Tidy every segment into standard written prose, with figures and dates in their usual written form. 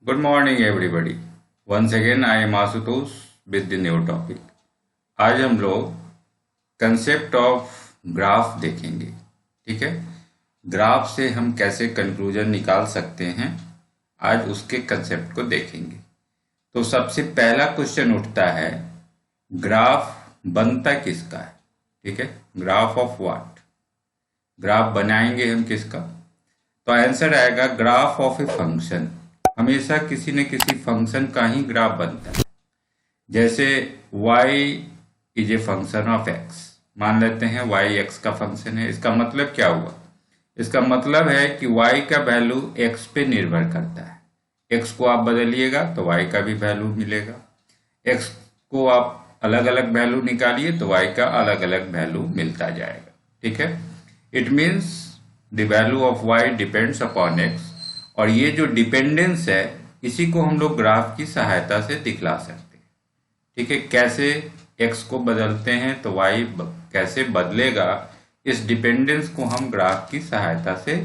Good morning everybody. Once again I am Asutosh with the new topic. आज हम लोग concept of graph देखेंगे। ठीक है, ग्राफ से हम कैसे कंक्लूजन निकाल सकते हैं, आज उसके कंसेप्ट को देखेंगे। तो सबसे पहला क्वेश्चन उठता है, ग्राफ बनता किसका है। ठीक है, ग्राफ ऑफ व्हाट, ग्राफ बनाएंगे हम किसका। तो आंसर आएगा ग्राफ ऑफ ए फंक्शन। हमेशा किसी न किसी फंक्शन का ही ग्राफ बनता है। जैसे y is a function of x, मान लेते हैं y x का फंक्शन है। इसका मतलब क्या हुआ? इसका मतलब है कि y का वैल्यू x पे निर्भर करता है। x को आप बदलिएगा तो y का भी वैल्यू मिलेगा। x को आप अलग अलग वैल्यू निकालिए तो y का अलग अलग वैल्यू मिलता जाएगा। ठीक है, it means the value of y depends upon x। और ये जो डिपेंडेंस है इसी को हम लोग ग्राफ की सहायता से दिखला सकते हैं। ठीक है, कैसे x को बदलते हैं तो y कैसे बदलेगा, इस डिपेंडेंस को हम ग्राफ की सहायता से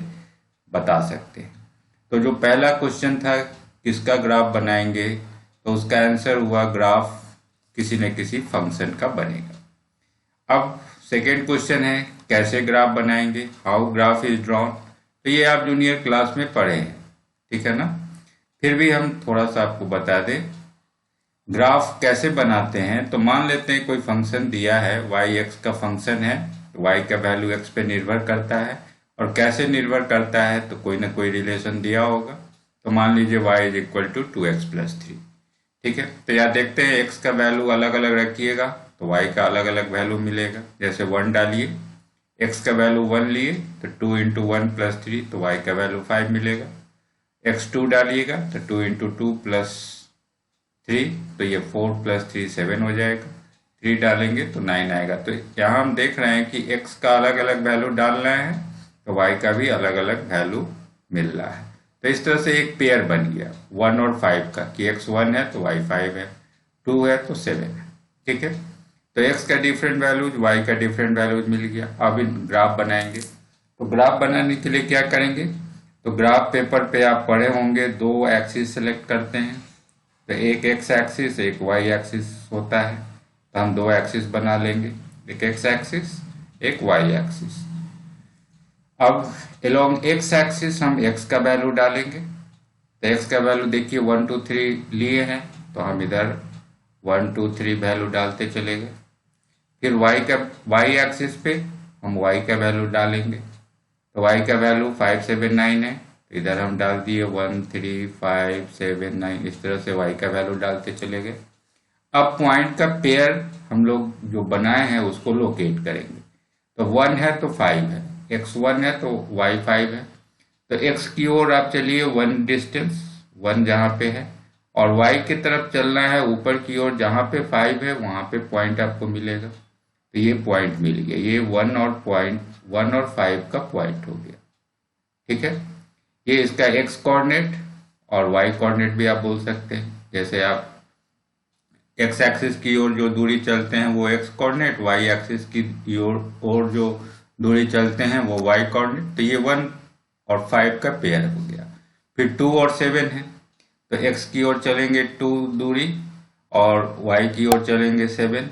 बता सकते हैं। तो जो पहला क्वेश्चन था किसका ग्राफ बनाएंगे, तो उसका आंसर हुआ ग्राफ किसी न किसी फंक्शन का बनेगा। अब सेकेंड क्वेश्चन है कैसे ग्राफ बनाएंगे, हाउ ग्राफ इज ड्रॉन। तो ये आप जूनियर क्लास में पढ़े हैं, ठीक है ना। फिर भी हम थोड़ा सा आपको बता दें ग्राफ कैसे बनाते हैं। तो मान लेते हैं कोई फंक्शन दिया है, वाई एक्स का फंक्शन है, वाई का वैल्यू एक्स पे निर्भर करता है। और कैसे निर्भर करता है, तो कोई ना कोई रिलेशन दिया होगा। तो मान लीजिए Y is equal to 2x+3। ठीक है, तो यहाँ देखते हैं एक्स का वैल्यू अलग अलग रखिएगा तो वाई का अलग अलग वैल्यू मिलेगा। जैसे 1 डालिए, एक्स का वैल्यू 1 लिए तो 2 इंटू 1+3 तो वाई का वैल्यू 5 मिलेगा। x2 डालिएगा तो 2 इंटू 2+3 तो ये 4+3 7 हो जाएगा। 3 डालेंगे तो 9 आएगा। तो यहाँ हम देख रहे हैं कि x का अलग अलग वैल्यू डालना है तो y का भी अलग अलग वैल्यू मिल रहा है। तो इस तरह से एक पेयर बन गया 1 और 5 का, कि x 1 है तो y 5 है, 2 है तो 7 है। ठीक है, तो x का डिफरेंट वैल्यूज, y का डिफरेंट वैल्यूज मिल गया। अब इन ग्राफ बनाएंगे। तो ग्राफ बनाने के लिए क्या करेंगे, तो ग्राफ पेपर पे आप पढ़े होंगे, दो एक्सिस सेलेक्ट करते हैं। तो एक एक्स एक्सिस एक वाई एक्सिस होता है, तो हम दो एक्सिस बना लेंगे, एक एक्स एक्सिस एक वाई एक्सिस। अब एलोंग एक्स एक्सिस हम एक्स का वैल्यू डालेंगे। तो एक्स का वैल्यू देखिए 1 2 3 लिए हैं तो हम इधर 1 2 3 वैल्यू डालते चले गए। फिर वाई एक्सिस पे हम वाई का वैल्यू डालेंगे। तो y का वैल्यू 5 7 9 है, तो इधर हम डाल दिए 1 3 5 7 9। इस तरह से y का वैल्यू डालते चले गए। अब पॉइंट का पेयर हम लोग जो बनाए हैं उसको लोकेट करेंगे। तो 1 है तो 5 है, x 1 है तो y 5 है। तो x की ओर आप चलिए 1 डिस्टेंस, 1 जहाँ पे है, और y की तरफ चलना है ऊपर की ओर, जहाँ पे 5 है वहां पे पॉइंट आपको मिलेगा। तो ये पॉइंट मिल गया, ये 1 और 5 का पॉइंट हो गया। ठीक है, ये इसका x कोऑर्डिनेट और y कोऑर्डिनेट भी आप बोल सकते हैं। जैसे आप x एक्सिस की ओर जो दूरी चलते हैं वो x कोऑर्डिनेट, y एक्सिस की ओर जो दूरी चलते हैं वो y कोऑर्डिनेट। तो ये 1 और 5 का पेयर हो गया। फिर 2 और 7 है, तो x की ओर चलेंगे 2 दूरी और y की ओर चलेंगे 7,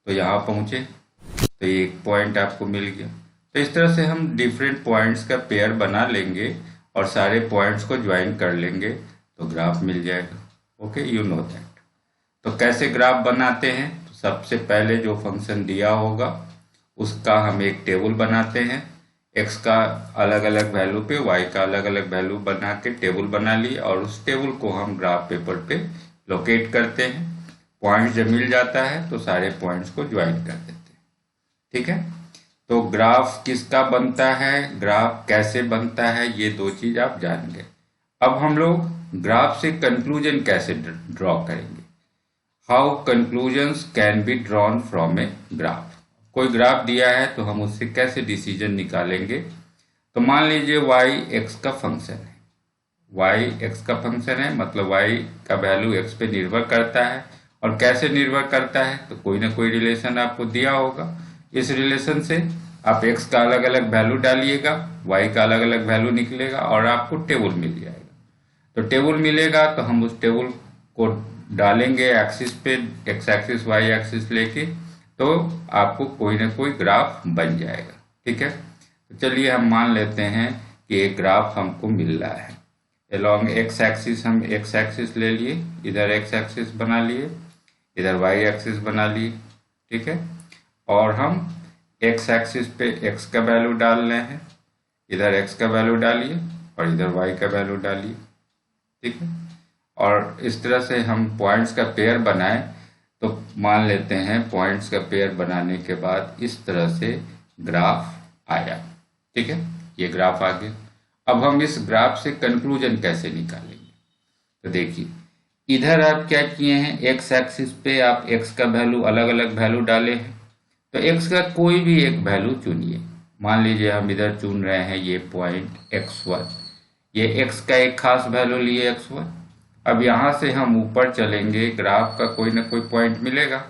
तो यहाँ पहुंचे तो ये एक पॉइंट आपको मिल गया। तो इस तरह से हम डिफरेंट पॉइंट्स का पेयर बना लेंगे और सारे पॉइंट्स को ज्वाइन कर लेंगे तो ग्राफ मिल जाएगा। Okay, you know that. तो कैसे ग्राफ बनाते हैं, तो सबसे पहले जो फंक्शन दिया होगा उसका हम एक टेबल बनाते हैं। x का अलग अलग वैल्यू पे y का अलग अलग वैल्यू बना के टेबल बना लिए, और उस टेबल को हम ग्राफ पेपर पे लोकेट करते हैं। पॉइंट जब मिल जाता है तो सारे पॉइंट्स को ज्वाइन कर देते हैं। ठीक है, तो ग्राफ किसका बनता है, ग्राफ कैसे बनता है, ये दो चीज आप जान गए। अब हम लोग ग्राफ से कंक्लूजन कैसे ड्रॉ करेंगे, how conclusions can be drawn from a graph. कोई ग्राफ दिया है तो हम उससे कैसे डिसीजन निकालेंगे। तो मान लीजिए y x का फंक्शन है, y x का फंक्शन है मतलब y का वैल्यू x पे निर्भर करता है। और कैसे निर्भर करता है, तो कोई ना कोई रिलेशन आपको दिया होगा। इस रिलेशन से आप x का अलग अलग वैल्यू डालिएगा, y का अलग अलग वैल्यू निकलेगा और आपको टेबल मिल जाएगा। तो टेबल मिलेगा तो हम उस टेबल को डालेंगे एक्सिस पे, एक्स एक्सिस वाई एक्सिस लेके, तो आपको कोई ना कोई ग्राफ बन जाएगा। ठीक है, तो चलिए हम मान लेते हैं कि एक ग्राफ हमको मिल रहा है। अलोंग एक्स एक्सिस हम एक्स एक्सिस ले लिए, इधर एक्स एक्सिस बना लिए, इधर वाई एक्सिस बना लिए। ठीक है, और हम एक्स एक्सिस पे एक्स का वैल्यू डाल रहे हैं, इधर एक्स का वैल्यू डालिए और इधर वाई का वैल्यू डालिए। ठीक है, और इस तरह से हम पॉइंट्स का पेयर बनाए, तो मान लेते हैं पॉइंट्स का पेयर बनाने के बाद इस तरह से ग्राफ आया। ठीक है, ये ग्राफ आ गया। अब हम इस ग्राफ से कंक्लूजन कैसे निकालेंगे? तो देखिए, इधर आप क्या किए हैं, एक्स एक्सिस पे आप एक्स का वैल्यू अलग अलग वैल्यू डाले हैं, तो एक्स का कोई भी एक वैल्यू चुनिए। मान लीजिए हम इधर चुन रहे हैं ये पॉइंट x1, ये x का एक खास वैल्यू लिए x1। अब यहाँ से हम ऊपर चलेंगे, ग्राफ का कोई ना कोई पॉइंट मिलेगा।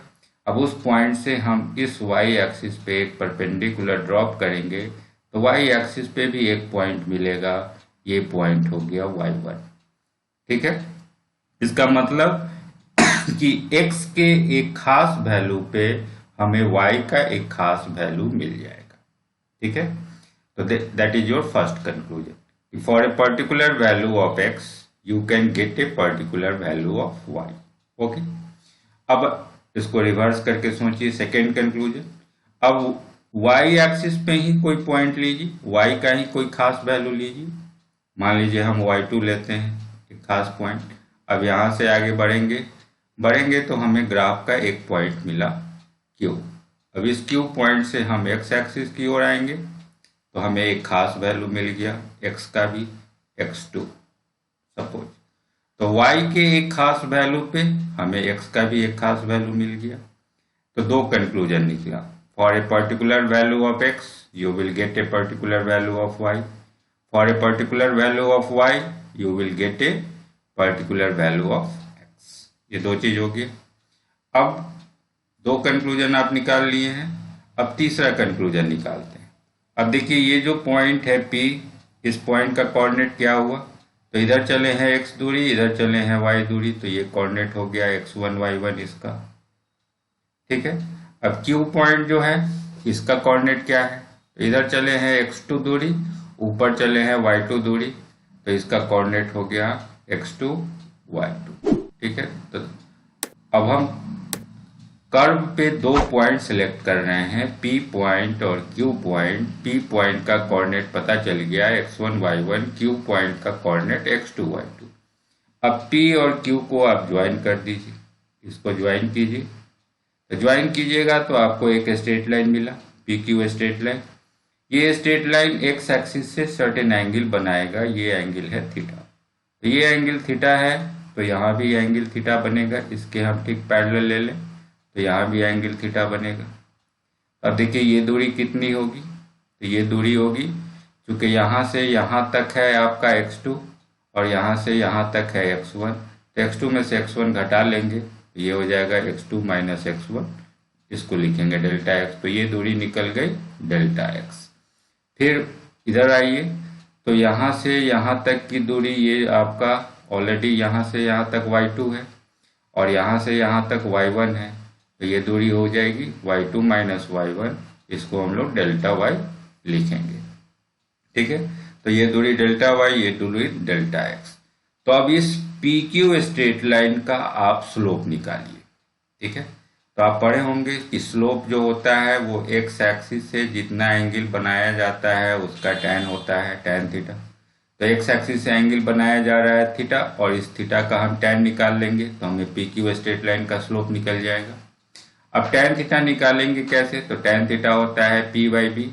अब उस पॉइंट से हम इस y एक्सिस पे एक परपेंडिकुलर ड्रॉप करेंगे, तो y एक्सिस पे भी एक पॉइंट मिलेगा, ये पॉइंट हो गया y1। ठीक है, इसका मतलब कि x के एक खास वैल्यू पे हमें y का एक खास वैल्यू मिल जाएगा। ठीक है, तो that is your first conclusion, for a particular value of x you can get a particular value of y। Okay, अब इसको रिवर्स करके सोचिए, सेकेंड कंक्लूजन। अब y एक्सिस पे ही कोई पॉइंट लीजिए, y का ही कोई खास वैल्यू लीजिए। मान लीजिए हम y2 लेते हैं, एक खास पॉइंट। अब यहाँ से आगे बढ़ेंगे तो हमें ग्राफ का एक पॉइंट मिला Q। अब इस Q पॉइंट से हम x एक्सिस की ओर आएंगे, तो हमें एक खास वैल्यू मिल गया x का भी, x2 सपोज। तो y के एक खास वैल्यू पे हमें x का भी एक खास वैल्यू मिल गया। तो दो कंक्लूजन निकला, for a particular value of x you will get a particular value of y, for a particular value of y you will get a particular value of x। ये दो चीज हो गई। अब दो कंक्लूजन आप निकाल लिए हैं, अब तीसरा कंक्लूजन निकालते हैं। अब देखिए, ये जो पॉइंट है P, इस पॉइंट का कोऑर्डिनेट क्या हुआ? तो इधर चले हैं x दूरी, इधर चले हैं y दूरी, तो ये कोऑर्डिनेट हो गया x1 y1 इसका। ठीक है, अब Q पॉइंट जो है इसका कोऑर्डिनेट क्या है? तो इधर चले हैं x2 दूरी, ऊपर चले हैं y2 दूरी, तो इसका कोऑर्डिनेट हो गया x2 y2। ठीक है, तो अब हम कर्व पे दो पॉइंट सिलेक्ट कर रहे हैं, P पॉइंट और Q पॉइंट। P पॉइंट का कोऑर्डिनेट पता चल गया x1 y1, Q पॉइंट का कोऑर्डिनेट x2 y2। अब P और Q को आप ज्वाइन कर दीजिए, इसको ज्वाइन कीजिए। तो ज्वाइन कीजिएगा तो आपको एक स्ट्रेट लाइन मिला, PQ स्ट्रेट लाइन। ये स्ट्रेट लाइन एक्स एक्सिस से सर्टेन एंगल बनाएगा, ये एंगल है थीटा। तो ये एंगल थीटा है, तो यहाँ भी एंगल थीटा बनेगा। इसके हम ठीक पैरेलल ले लें तो यहाँ भी एंगल थीटा बनेगा। अब देखिए ये दूरी कितनी होगी? तो ये दूरी होगी, क्योंकि यहाँ से यहाँ तक है आपका x2 और यहाँ से यहाँ तक है x1, तो x2 में से x1 घटा लेंगे तो ये हो जाएगा x2 माइनस x1, इसको लिखेंगे डेल्टा x। तो ये दूरी निकल गई डेल्टा x। फिर इधर आइए, तो यहाँ से यहाँ तक की दूरी ये आपका ऑलरेडी यहाँ से यहाँ तक y2 है और यहाँ से यहाँ तक y1 है, तो ये दूरी हो जाएगी y2 माइनस y1, इसको हम लोग डेल्टा y लिखेंगे। ठीक है, तो ये दूरी डेल्टा y, ये दूरी डेल्टा x। तो अब इस PQ स्ट्रेट लाइन का आप स्लोप निकालिए। ठीक है, तो आप पढ़े होंगे कि स्लोप जो होता है वो एक्स एक्सिस से जितना एंगल बनाया जाता है उसका टैन होता है, टैन थीटा। तो एक्स एक्सिस से एंगल बनाया जा रहा है थीटा, और इस थीटा का हम टैन निकाल लेंगे तो हमें PQ स्ट्रेट लाइन का स्लोप निकल जाएगा। अब टैन थीटा निकालेंगे कैसे? तो टैन थीटा होता है P/B।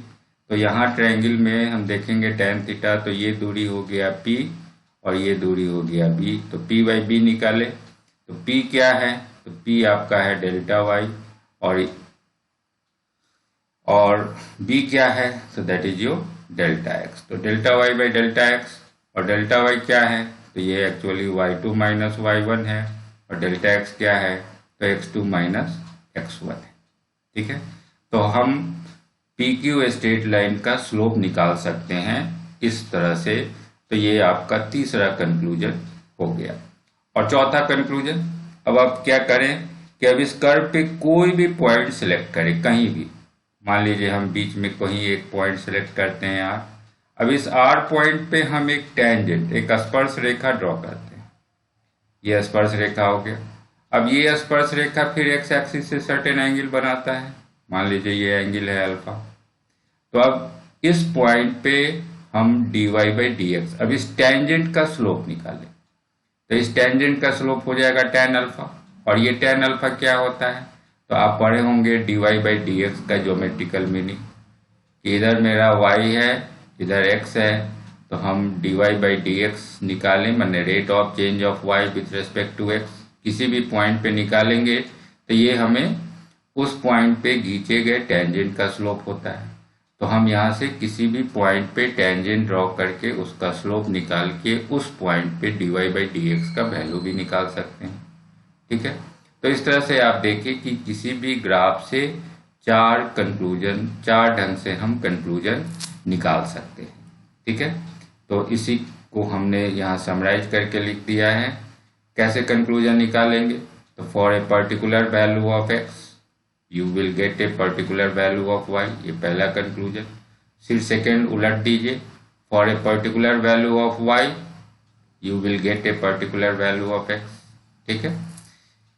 तो यहाँ ट्रायंगल में हम देखेंगे टैन थीटा, तो ये दूरी हो गया P और ये दूरी हो गया B। तो P/B निकाले तो P क्या है? तो P आपका है डेल्टा y और B क्या है? तो that is your delta x। तो delta y by delta x, और डेल्टा y क्या है? तो ये एक्चुअली y2 माइनस y1 है, और डेल्टा x क्या है? तो x2 माइनस x1 है। ठीक है, तो हम PQ स्ट्रेट लाइन का स्लोप निकाल सकते हैं इस तरह से। तो ये आपका तीसरा कंक्लूजन हो गया। और चौथा कंक्लूजन, अब आप क्या करें कि अब इस कर्व पे कोई भी पॉइंट सिलेक्ट करें कहीं भी। मान लीजिए हम बीच में कहीं एक पॉइंट सिलेक्ट करते हैं यार। अब इस आर पॉइंट पे हम एक टेंजेंट, एक स्पर्श रेखा ड्रॉ करते हैं। ये स्पर्श रेखा हो गया। अब ये स्पर्श रेखा फिर एक्स एक्सिस से सर्टेन एंगल बनाता है, मान लीजिए ये एंगल है अल्फा। तो अब इस पॉइंट पे हम dy बाई डी एक्स, अब इस टेंजेंट का स्लोप निकालें। तो इस टेंजेंट का स्लोप हो जाएगा tan अल्फा, और ये tan अल्फा क्या होता है, तो आप पढ़े होंगे dy बाई डी एक्स का ज्योमेट्रिकल मीनिंग, कि इधर मेरा y है इधर x है, तो हम dy बाई डी एक्स निकालें, मैंने rate of change of y with respect to x किसी भी पॉइंट पे निकालेंगे तो ये हमें उस पॉइंट पे खींचे गए टेंजेंट का स्लोप होता है। तो हम यहाँ से किसी भी पॉइंट पे टेंजेंट ड्रॉ करके उसका स्लोप निकाल के उस पॉइंट पे dy बाई डी एक्स का वैल्यू भी निकाल सकते हैं। ठीक है, तो इस तरह से आप देखें कि किसी भी ग्राफ से चार ढंग से हम कंक्लूजन निकाल सकते हैं। ठीक है, तो इसी को हमने यहाँ समराइज करके लिख दिया है। कैसे कंक्लूजन निकालेंगे, तो for a particular value of x you will get a particular value of y, ये पहला कंक्लूजन। फिर सेकेंड उलट दीजिए, for a particular value of y you will get a particular value of x. ठीक है,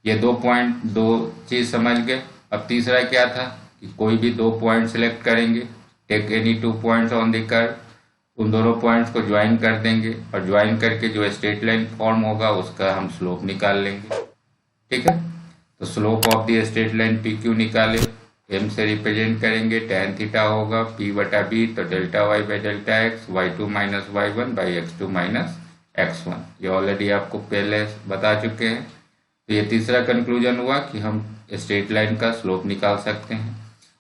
ये दो चीज समझ गए। अब तीसरा क्या था कि कोई भी दो पॉइंट सिलेक्ट करेंगे, take any two points on the curve, उन दोनों पॉइंट्स को ज्वाइन कर देंगे और ज्वाइन करके जो स्ट्रेट लाइन फॉर्म होगा उसका हम स्लोप निकाल लेंगे। ठीक है, तो slope of the straight line P Q निकाले, एम से रिप्रेजेंट करेंगे, tan थीटा होगा p बटा बी, तो delta y by delta x, y2 minus y1 by x2 minus x1, ये ऑलरेडी आपको पहले बता चुके हैं। तो ये तीसरा कंक्लूजन हुआ कि हम स्ट्रेट लाइन का स्लोप निकाल सकते हैं।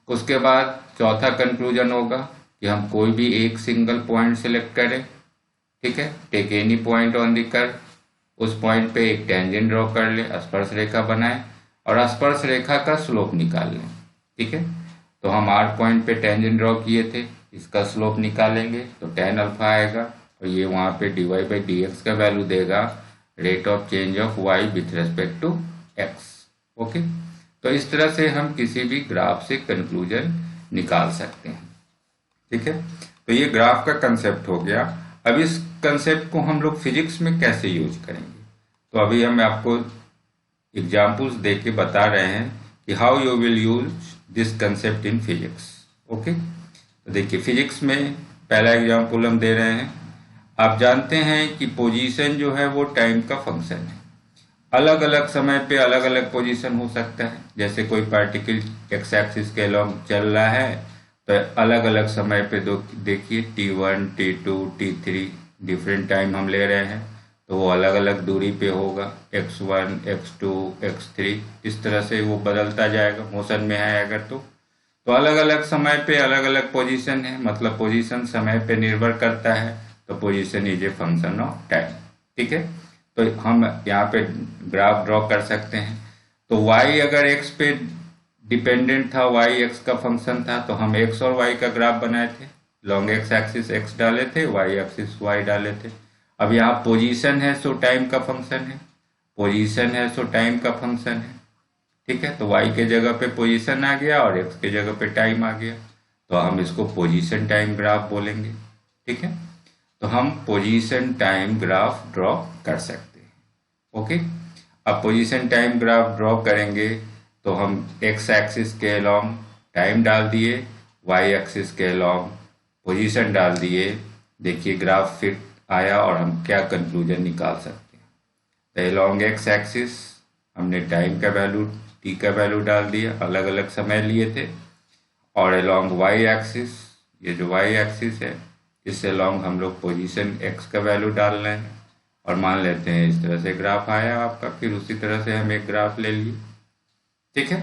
उसके बाद चौथा कंक्लूजन होगा कि हम कोई भी एक सिंगल पॉइंट सिलेक्ट करें। ठीक है, take any point on the curve, उस पॉइंट पे एक टेंजेंट ड्रॉ कर ले, स्पर्श रेखा बनाए और स्पर्श रेखा का स्लोप निकाल लें। ठीक है, तो हम आर पॉइंट पे टेंजेंट ड्रॉ किए थे, इसका स्लोप निकालेंगे तो tan अल्फा आएगा और ये वहां पे dy बाई डी एक्स का वैल्यू देगा rate of change of y with respect to x। Okay, तो इस तरह से हम किसी भी ग्राफ से कंक्लूजन निकाल सकते हैं। ठीक है, तो ये ग्राफ का कंसेप्ट हो गया। अब इस कंसेप्ट को हम लोग फिजिक्स में कैसे यूज करेंगे, तो अभी हम आपको एग्जाम्पल्स दे के बता रहे हैं कि how you will use this concept in physics. Okay, तो देखिए फिजिक्स में पहला एग्जाम्पल हम दे रहे हैं। आप जानते हैं कि पोजीशन जो है वो टाइम का फंक्शन है। अलग अलग समय पे अलग अलग पोजीशन हो सकता है। जैसे कोई पार्टिकल एक्स एक्सिस के अलॉन्ग चल रहा है तो अलग अलग समय पे देखिए t1, t2, t3 different time हम ले रहे हैं तो वो अलग अलग दूरी पे होगा, x1, x2, x3, इस तरह से वो बदलता जाएगा मोशन में है अगर तो अलग अलग समय पे अलग अलग पोजीशन है, मतलब पोजीशन समय पे निर्भर करता है, तो position is a function of time. ठीक है, तो हम यहाँ पे ग्राफ ड्रॉ कर सकते हैं। तो y अगर x पे डिपेंडेंट था, y x का फंक्शन था, तो हम x और y का ग्राफ बनाए थे। लॉन्ग x एक्सिस x डाले थे, y एक्सिस y डाले थे। अब यहाँ पोजीशन है सो टाइम का फंक्शन है, पोजीशन है सो टाइम का फंक्शन है। ठीक है, तो y के जगह पे पोजीशन आ गया और x के जगह पे टाइम आ गया, तो हम इसको पोजीशन टाइम ग्राफ बोलेंगे। ठीक है, तो हम पोजीशन टाइम ग्राफ ड्रॉ कर सकते हैं। ओके, अब पोजीशन टाइम ग्राफ ड्रॉ करेंगे तो हम x एक्सिस के अलोंग टाइम डाल दिए, y एक्सिस के अलोंग पोजीशन डाल दिए। देखिए ग्राफ फिट आया और हम क्या कंक्लूजन निकाल सकते हैं। तो अलोंग x एक्सिस हमने टाइम का वैल्यू t का वैल्यू डाल दिया, अलग अलग समय लिए थे, और अलोंग y एक्सिस, ये जो y एक्सिस है इससे अलोंग हम लोग पोजीशन x का वैल्यू डाल रहे हैं और मान लेते हैं इस तरह से ग्राफ आया आपका। फिर उसी तरह से हम एक ग्राफ ले लिए। ठीक है,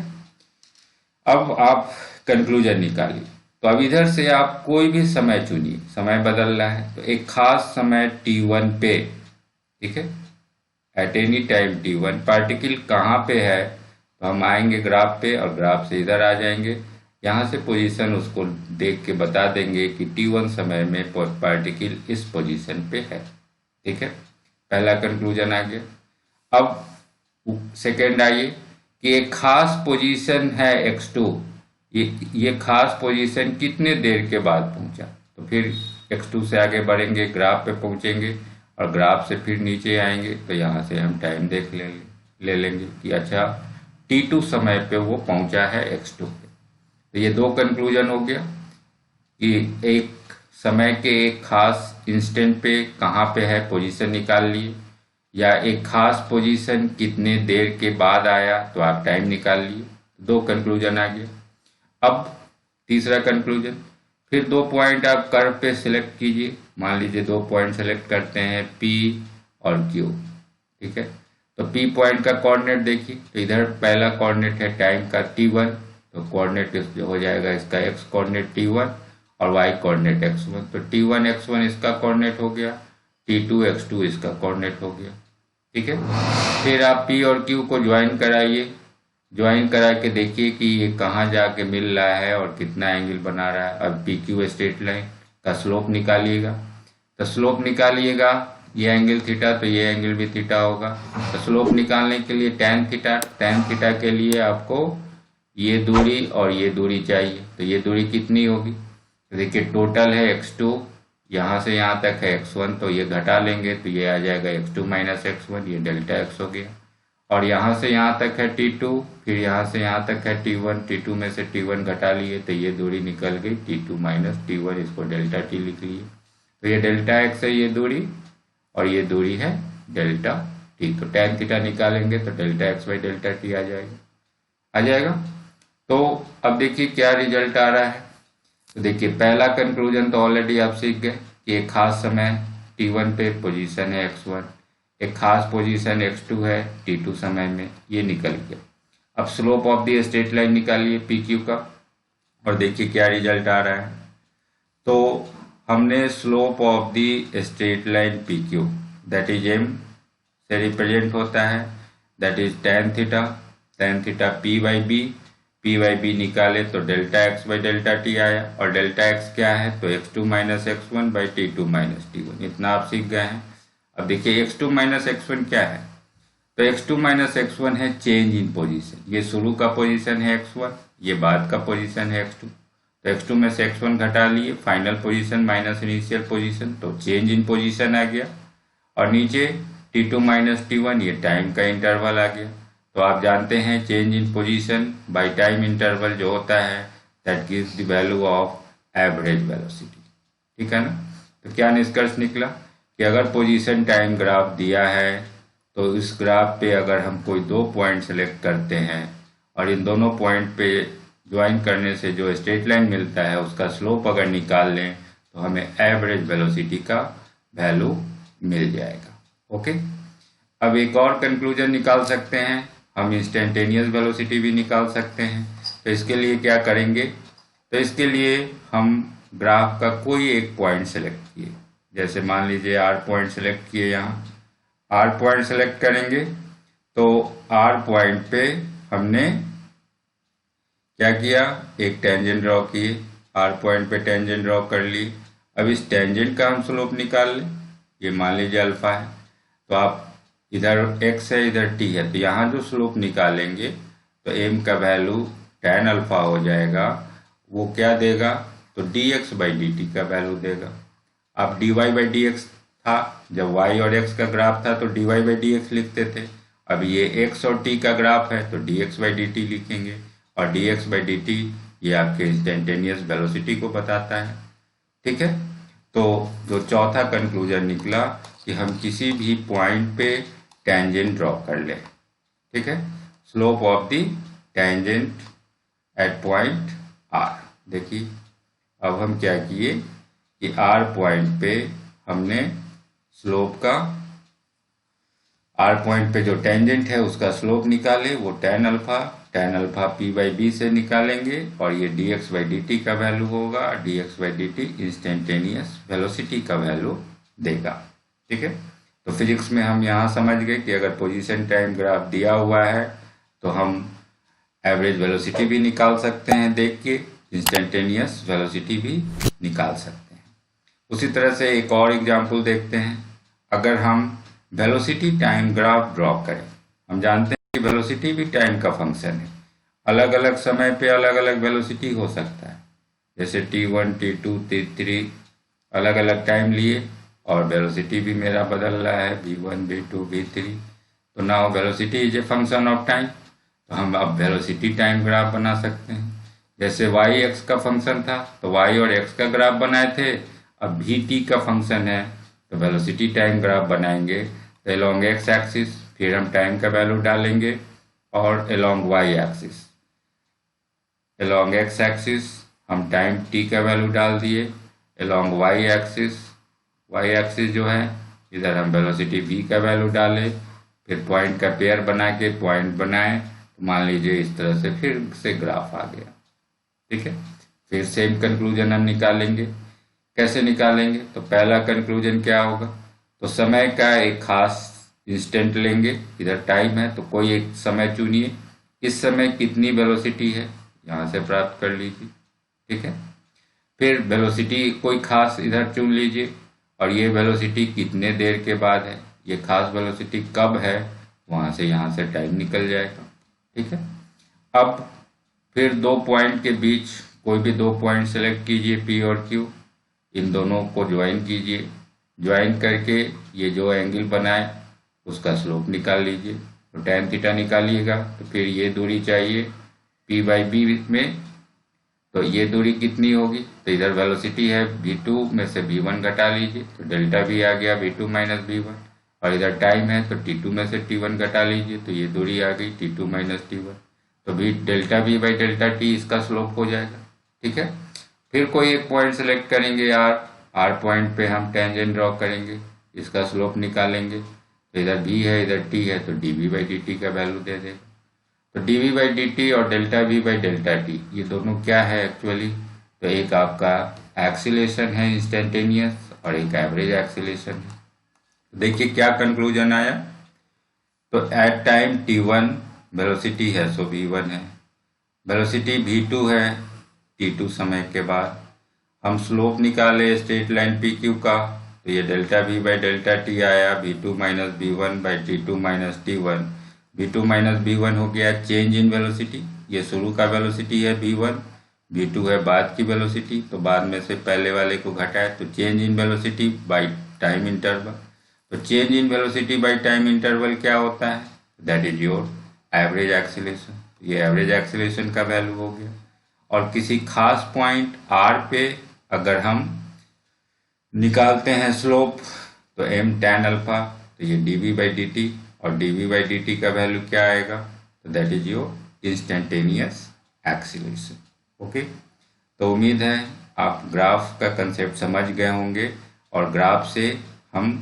अब आप कंक्लूजन निकालिए। तो अब इधर से आप कोई भी समय चुनिए, समय बदल रहा है तो एक खास समय t1 पे, ठीक है, at any time t1 particle कहाँ पे है, तो हम आएंगे ग्राफ पे और ग्राफ से इधर आ जाएंगे। यहाँ से पोजीशन उसको देख के बता देंगे कि t1 समय में पार्टिकल इस पोजीशन पे है। ठीक है, पहला कंक्लूजन आ गया। अब सेकेंड आइए कि एक खास पोजीशन है x2, ये खास पोजीशन कितने देर के बाद पहुंचा। तो फिर x2 से आगे बढ़ेंगे, ग्राफ पे पहुंचेंगे और ग्राफ से फिर नीचे आएंगे, तो यहाँ से हम टाइम देख ले लेंगे कि अच्छा t2 समय पे वो पहुंचा है x2 पे। तो ये दो कंक्लूजन हो गया कि एक समय के एक खास इंस्टेंट पे कहाँ पे है पोजीशन निकाल लिए, या एक खास पोजीशन कितने देर के बाद आया तो आप टाइम निकाल लिए। दो कंक्लूजन आ गया। अब तीसरा कंक्लूजन, फिर 2 पॉइंट आप कर्व पे सिलेक्ट कीजिए। मान लीजिए 2 पॉइंट सेलेक्ट करते हैं P और Q, ठीक है। तो P पॉइंट का कोऑर्डिनेट देखिए, तो इधर पहला कोऑर्डिनेट है टाइम का t1, तो कोऑर्डिनेट जो हो जाएगा इसका x कोऑर्डिनेट t1 और y कोऑर्डिनेट x1। तो t1 x1 इसका कोऑर्डिनेट हो गया, t2 x2 इसका कोऑर्डिनेट हो गया, ठीक है। फिर आप P और Q को ज्वाइन कराइए, ज्वाइन करा के देखिए कि ये कहाँ जाके मिल रहा है और कितना एंगल बना रहा है। अब पी क्यू स्ट्रेट लाइन का स्लोप निकालिएगा, तो स्लोप निकालिएगा ये एंगल थीटा, तो ये एंगल भी थीटा होगा। तो स्लोप निकालने के लिए tan थीटा के लिए आपको ये दूरी और ये दूरी चाहिए। तो ये दूरी कितनी होगी, तो देखिए टोटल है x2, यहाँ से यहाँ तक है x1, तो ये घटा लेंगे तो ये आ जाएगा x2 माइनस x1, ये डेल्टा x हो गया। और यहाँ से यहाँ तक है t2, फिर यहाँ से यहाँ तक है t1, t2 में से t1 घटा लिए तो ये दूरी निकल गई t2 माइनस t1, इसको डेल्टा t लिख लिए। तो ये डेल्टा x है ये दूरी, और ये दूरी है डेल्टा t। तो tan थीटा निकालेंगे तो delta x by delta t आ जाएगा। तो अब देखिए क्या रिजल्ट आ रहा है। तो देखिए पहला कंक्लूजन तो ऑलरेडी आप सीख गए कि एक खास समय t1 पे पोजीशन है x1, एक खास पोजीशन x2 है t2 समय में, ये निकल गया। अब slope of the straight line निकालिए PQ का, और देखिए क्या रिजल्ट आ रहा है। तो हमने slope of the straight line PQ that is m से रिप्रेजेंट होता है, that is tan theta P by B निकाले तो delta x by delta t आया, और डेल्टा x क्या है तो x2 minus x1 by t2 minus t1। इतना आप सीख गए हैं। अब देखिए x2 माइनस x1 क्या है, तो x2 माइनस x1 है चेंज इन पोजीशन। ये शुरू का पोजीशन है x1, ये बाद का पोजीशन है x2। तो x2 में से x1 घटा लिए, final position minus initial position, तो चेंज इन पोजीशन आ गया। और नीचे t2 माइनस t1, ये टाइम का इंटरवल आ गया। तो आप जानते हैं change in position by time interval जो होता है that gives the value of average velocity, ठीक है ना। तो क्या निष्कर्ष निकला कि अगर पोजीशन टाइम ग्राफ दिया है तो इस ग्राफ पे अगर हम कोई 2 पॉइंट सेलेक्ट करते हैं और इन दोनों पॉइंट पे ज्वाइन करने से जो स्ट्रेट लाइन मिलता है उसका स्लोप अगर निकाल लें तो हमें एवरेज वेलोसिटी का वैल्यू मिल जाएगा। ओके, अब एक और कंक्लूजन निकाल सकते हैं हम, इंस्टेंटेनियस वेलोसिटी भी निकाल सकते हैं। तो इसके लिए क्या करेंगे, तो इसके लिए हम ग्राफ का कोई एक पॉइंट सेलेक्ट किए, जैसे मान लीजिए R पॉइंट सेलेक्ट किए, यहाँ R पॉइंट सेलेक्ट करेंगे तो R पॉइंट पे हमने क्या किया, एक टेंजेंट ड्रॉ किए, R पॉइंट पे टेंजेंट ड्रॉ कर लिए। अब इस टेंजेंट का हम स्लोप निकाल लें, ये मान लीजिए अल्फा है, तो आप इधर x है इधर t है, तो यहाँ जो स्लोप निकालेंगे तो m का वैल्यू tan अल्फा हो जाएगा। वो क्या देगा, तो dx बाई dt का वैल्यू देगा। अब dy बाई dx था, जब y और x का ग्राफ था तो dy बाई dx लिखते थे। अब ये x और t का ग्राफ है तो dx बाई dt लिखेंगे, और dx बाई dt ये आपके इंस्टेंटेनियस वेलोसिटी को बताता है, ठीक है। तो जो चौथा कंक्लूजन निकला कि हम किसी भी पॉइंट पे टेंजेंट ड्रॉ कर ले, ठीक है, slope of the tangent at point R। देखिए अब हम क्या किए कि R पॉइंट पे हमने स्लोप का, R पॉइंट पे जो टेंजेंट है उसका स्लोप निकाले, वो tan alpha P by B से निकालेंगे, और ये dx बाई dt का वैल्यू होगा, dx by dt instantaneous velocity का वैल्यू देगा, ठीक है। तो फिजिक्स में हम यहाँ समझ गए कि अगर पोजीशन टाइम ग्राफ दिया हुआ है तो हम एवरेज वेलोसिटी भी निकाल सकते हैं, देख के इंस्टेंटेनियस वेलोसिटी भी निकाल सकते हैं। उसी तरह से एक और एग्जांपल देखते हैं। अगर हम वेलोसिटी टाइम ग्राफ ड्रॉ करें। हम जानते हैं कि वेलोसिटी भी टाइम का फंक्शन है। अलग अलग समय पे अलग अलग वेलोसिटी हो सकता है, जैसे t1 t2 t3 अलग अलग टाइम लिए और वेलोसिटी भी मेरा बदल रहा है v1 v2 v3। तो now velocity is a function of time. तो हम अब वेलोसिटी टाइम ग्राफ बना सकते हैं। जैसे y x का फंक्शन था तो y और x का ग्राफ बनाए थे, अब भी t का फंक्शन है तो वेलोसिटी टाइम ग्राफ बनाएंगे। तो एलोंग x एक्सिस फिर हम टाइम का वैल्यू डालेंगे और along y axis, along x axis हम टाइम t का वैल्यू डाल दिए, एलोंग y एक्सिस जो है इधर हम वेलोसिटी v का वैल्यू डाले, फिर पॉइंट का पेयर बना के पॉइंट बनाए। तो मान लीजिए इस तरह से फिर से ग्राफ आ गया। ठीक है, फिर सेम कंक्लूजन हम निकालेंगे। कैसे निकालेंगे? तो पहला कंक्लूजन क्या होगा, तो समय का एक खास इंस्टेंट लेंगे, इधर टाइम है तो कोई एक समय चुनिए, इस समय कितनी वेलोसिटी है यहाँ से प्राप्त कर लीजिए। ठीक है, फिर वेलोसिटी कोई खास इधर चुन लीजिए और ये वेलोसिटी कितने देर के बाद है, ये खास वेलोसिटी कब है, वहां से यहाँ से टाइम निकल जाएगा। ठीक है, अब फिर दो पॉइंट के बीच कोई भी दो पॉइंट सेलेक्ट कीजिए P और Q, इन दोनों को ज्वाइन कीजिए, ज्वाइन करके ये जो एंगल बनाए उसका स्लोप निकाल लीजिए। तो tan थीटा निकालिएगा तो फिर ये दूरी चाहिए P/B में, तो ये दूरी कितनी होगी, तो इधर वेलोसिटी है v2 में से v1 घटा लीजिए तो डेल्टा v आ गया v2 माइनस v1, और इधर टाइम है तो t2 में से t1 घटा लीजिए तो ये दूरी आ गई t2 माइनस t1, तो delta v by delta t इसका स्लोप हो जाएगा। ठीक है, फिर कोई एक पॉइंट सेलेक्ट करेंगे r पॉइंट पे हम टेंजेंट ड्रॉ करेंगे, इसका स्लोप निकालेंगे। तो इधर v है इधर t है तो dv बाई dt का वैल्यू दे देगा। तो dv बाई dt और delta v by delta t ये दोनों क्या है एक्चुअली, तो एक आपका एक्सीलेशन है इंस्टेंटेनियस और एक एवरेज एक्सीलेशन है। तो देखिए क्या कंक्लूजन आया, तो एट टाइम t1 वेलोसिटी है सो v1 है, वेलोसिटी v2 है t2 समय के बाद। हम स्लोप निकाले स्ट्रेट लाइन PQ का, तो ये delta v by delta t आया v2 minus v1 by t2 minus t1। v2 minus v1 हो गया चेंज इन वेलोसिटी, ये शुरू का वेलोसिटी है v1, v2 है बाद की वेलोसिटी, तो बाद में से पहले वाले को घटाए तो change in velocity by time interval. तो change in velocity by time interval क्या होता है, that is your average acceleration, ये एवरेज एक्सीलेशन का वैल्यू हो गया। और किसी खास पॉइंट r पे अगर हम निकालते हैं स्लोप तो m tan अल्फा, तो ये dv बाई dt, और dv बाई dt का वैल्यू क्या आएगा, तो that is your instantaneous acceleration. Okay, तो उम्मीद है आप ग्राफ का कंसेप्ट समझ गए होंगे और ग्राफ से हम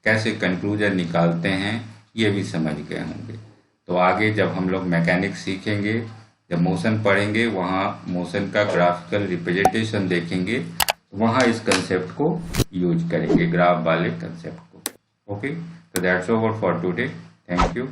कैसे कंक्लूजन निकालते हैं ये भी समझ गए होंगे। तो आगे जब हम लोग मैकेनिक्स सीखेंगे, जब मोशन पढ़ेंगे, वहाँ मोशन का ग्राफिकल रिप्रेजेंटेशन देखेंगे, तो वहाँ इस कंसेप्ट को यूज करेंगे, ग्राफ वाले कंसेप्ट को। ओके, तो that's over for today, thank you.